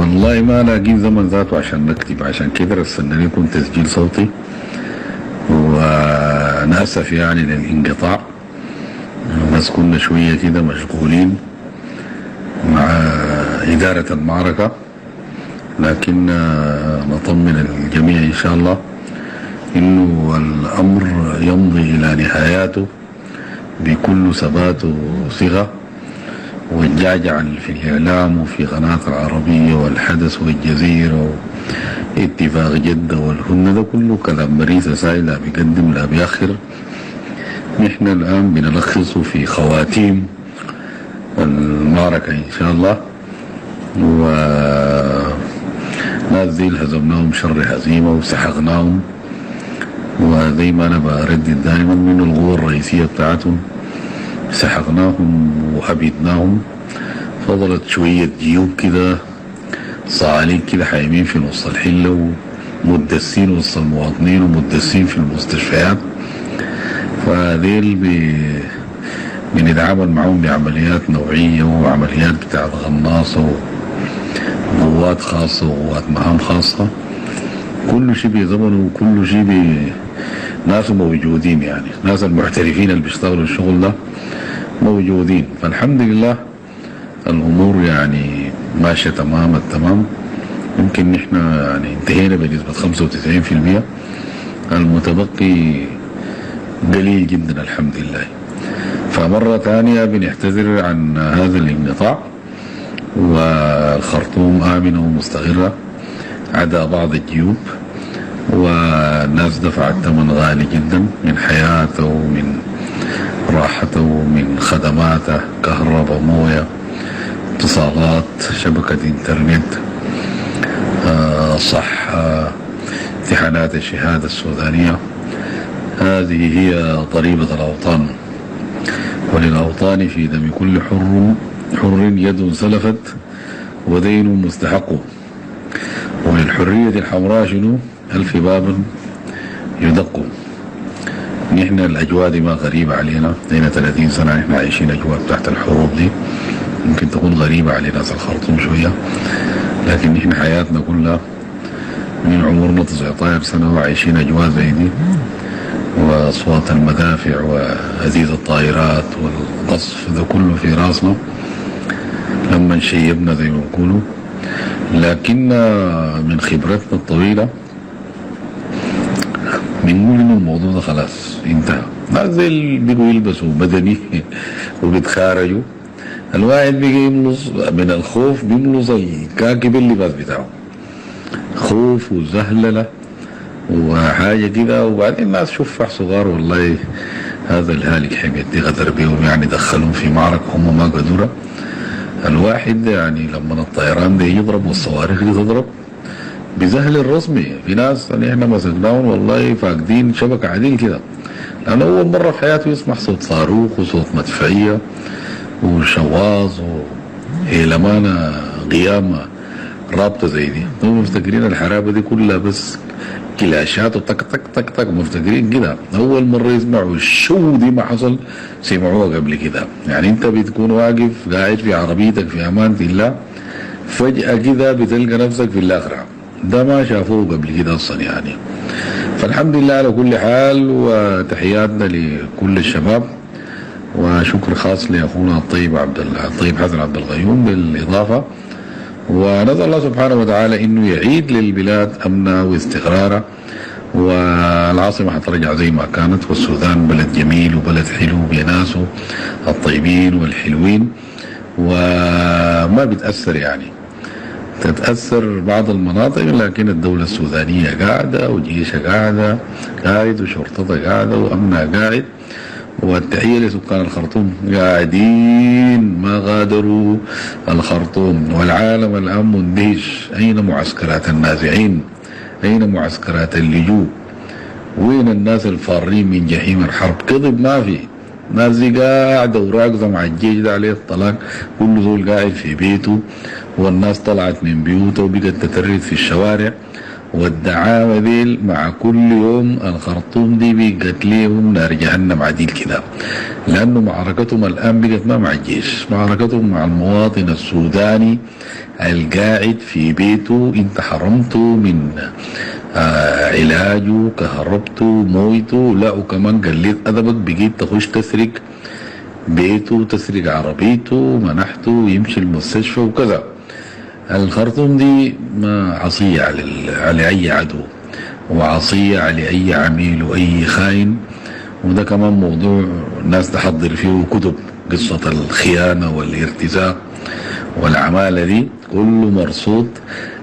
والله ما لاقين زمن ذاته عشان نكتب، عشان كده رسلنا لكم تسجيل صوتي، وانا اسف يعني للانقطاع، بس كنا شويه كده مشغولين مع اداره المعركه، لكن نطمن الجميع ان شاء الله انه الامر يمضي الى نهاياته بكل ثبات وثقه، والجعجع في الإعلام وفي قناة العربية والحدث والجزيرة واتفاق جدة والهن، ده كله كلام مريسة ساي، لا بيقدم لا بيأخر. نحن الآن بنلخصه في خواتيم المعركة إن شاء الله، وناس ذيل هزمناهم شر هزيمة وسحقناهم، وزي ما أنا بردد دائما من القوة الرئيسية بتاعتهم سحقناهم وأبيدناهم. فضلت شوية جيوب كده صعالين كده حايمين في نص الحلة ومدسين وسط المواطنين ومدسين في المستشفيات، فذيل بنتعامل معهم بعمليات نوعية وعمليات بتاعت غناصة وقوات خاصة وقوات مهام خاصة، كل شيء بزمن وكل شيء ناس موجودين، يعني ناس المحترفين اللي بيشتغلوا الشغل ده موجودين. فالحمد لله الامور يعني ماشيه تمام التمام. يمكن نحن يعني انتهينا بنسبه 95%، المتبقي قليل جدا الحمد لله. فمره ثانيه بنعتذر عن هذا الانقطاع، والخرطوم امنه ومستقره عدا بعض الجيوب، والناس دفعت ثمن غالي جدا من حياته ومن راحته ومن خدماته، كهرباء، مويه، اتصالات، شبكة انترنت، صحة، امتحانات الشهادة السودانية. هذه هي ضريبة الأوطان، وللأوطان في دم كل حر يد سلفت ودين مستحق، وللحرية الحمراء شنو 1000 باب يدق. نحن الأجواء دي ما غريبة علينا، لنا 30 سنة نحن عايشين أجواء تحت الحروب دي، ممكن تكون غريبة على ناس الخرطوم شوية، لكن نحن حياتنا كلها من عمرنا 19 سنة وعايشين أجواء زي دي، وأصوات المدافع وهزيز الطائرات والقصف ده كله في راسنا لما شيبنا زي ما بيقولوا. لكن من خبرتنا الطويلة بنقول انه الموضوع ده خلاص انتهى. ناس زي اللي بيجوا يلبسوا بدني وبيتخارجوا، الواحد بيجي يملص من الخوف، بيملص الكاكي باللباس بتاعه، خوف وزهلله وحاجه كده. وبعدين الناس شفح صغار، والله هذا الهالك حميد دي غدر بيهم، يعني دخلهم في معركه هم ما قدروا. الواحد يعني لما الطيران ده يضرب والصواريخ دي تضرب بزهل الرسمي، في ناس اللي احنا مسكناهم والله فاقدين شبكه عديل كده، لانه اول مره في حياته يسمع صوت صاروخ وصوت مدفعيه وشواظ وهيلمانه قيامه رابطه زي دي. هم مفتكرين الحرابه دي كلها بس كلاشات وتك تك تك تك، مفتكرين كده. اول مره يسمعوا الشو دي ما حصل، سمعوها قبل كده. يعني انت بتكون واقف قاعد في عربيتك في امان الله، فجاه كده بتلقى نفسك في الاخره، ده ما شافوه قبل كده اصلا يعني. فالحمد لله على كل حال، وتحياتنا لكل الشباب، وشكر خاص لاخونا الطيب حسن عبد الغيوم بالاضافه. ونسال الله سبحانه وتعالى انه يعيد للبلاد امنها واستقرارها، والعاصمه حترجع زي ما كانت، والسودان بلد جميل وبلد حلو بناسه الطيبين والحلوين، وما بتاثر يعني، تتأثر بعض المناطق، لكن الدولة السودانية قاعدة وجيشها قاعد وشرطتها قاعدة وأمنها قاعد. والتحية لسكان الخرطوم، قاعدين ما غادروا الخرطوم. والعالم الآن مندهش، أين معسكرات النازعين؟ أين معسكرات اللجوء؟ وين الناس الفارين من جحيم الحرب؟ كذب ما في، ناس دي قاعدة وراكزة مع الجيش ده عليه الطلاق، كل زول قاعد في بيته، والناس طلعت من بيوته وبقت تترد في الشوارع. والدعاوى ديل مع كل يوم الخرطوم دي بقت ليهم نار جهنم عديل كده، لأنه معركتهم الآن بقت ما مع الجيش، معركتهم مع المواطن السوداني القاعد في بيته، انت حرمته من علاجه، كهربته، مويته، لا وكمان قليت أدبك، بقيت تخش تسرق بيته، تسرق عربيته، منحته يمشي المستشفى وكذا. الخرطوم دي ما عصية على أي عدو، وعصية على أي عميل وأي خاين. وده كمان موضوع الناس تحضر فيه كتب، قصة الخيانة والارتزاق والعمالة دي كله مرصود.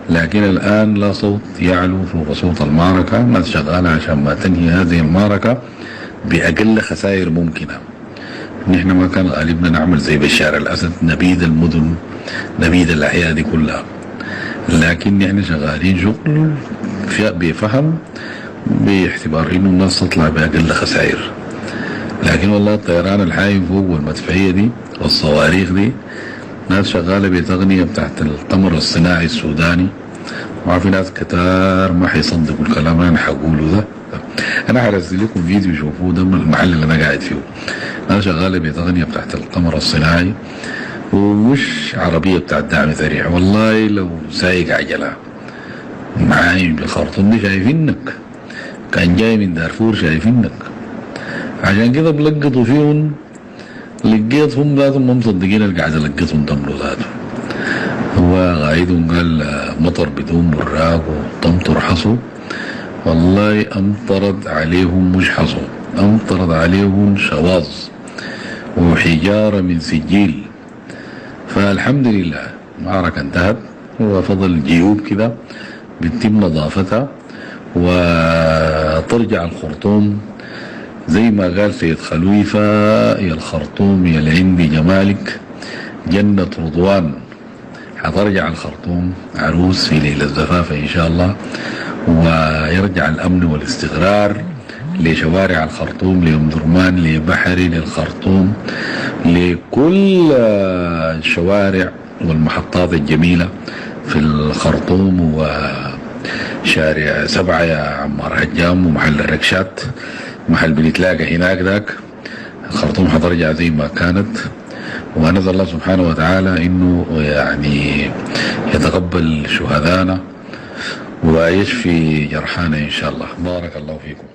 لكن الآن لا صوت يعلو فوق صوت المعركة، الناس شغالة عشان ما تنهي هذه المعركة بأقل خسائر ممكنة. نحن ما كان غالبنا نعمل زي بشار الأسد نبيد المدن، نبيد الأحياء دي كلها، لكن نحن شغالين شغل بفهم، باعتبار انه الناس تطلع بأقل خسائر. لكن والله الطيران الحايم فوق والمدفعية دي والصواريخ دي ناس شغالة بتغنية بتاعت القمر الصناعي السوداني. ما في ناس كتار ما حيصدقوا الكلام اللي انا حقوله ده. انا حرسل لكم فيديو شوفوه، ده من المحل اللي انا قاعد فيه. ناس شغالة بتغنية بتاعت القمر الصناعي، ومش عربية بتاعت دعم ذريع. والله لو سايق عجلة معاي بالخرطوم دي شايفينك، كان جاي من دارفور شايفينك. عشان كده بلقطوا فيهم، لقيتهم ذاتهم ما مصدقين اللي قاعد لقيتهم تمروا ذاته. هو غايدهم قال مطر بدون براق وتمطر حصو. والله امطرت عليهم مش حصو، امطرت عليهم شواظ وحجارة من سجيل. فالحمد لله المعركة انتهت، وفضل جيوب كده بتتم نظافتها وترجع الخرطوم زي ما قال سيد خلويفة: يا الخرطوم يا اللي عندي جمالك جنة رضوان. حترجع الخرطوم عروس في ليلة زفافة إن شاء الله، ويرجع الأمن والاستقرار لشوارع الخرطوم، لأم درمان، لبحري، للخرطوم، لكل الشوارع والمحطات الجميلة في الخرطوم، وشارع 7 يا عمار هجام، ومحل الركشات، محل بنتلاقى هناك ذاك. الخرطوم حترجع زي ما كانت، ونسأل الله سبحانه وتعالى انه يعني يتقبل شهدانا ويشفي جرحانا ان شاء الله. بارك الله فيكم.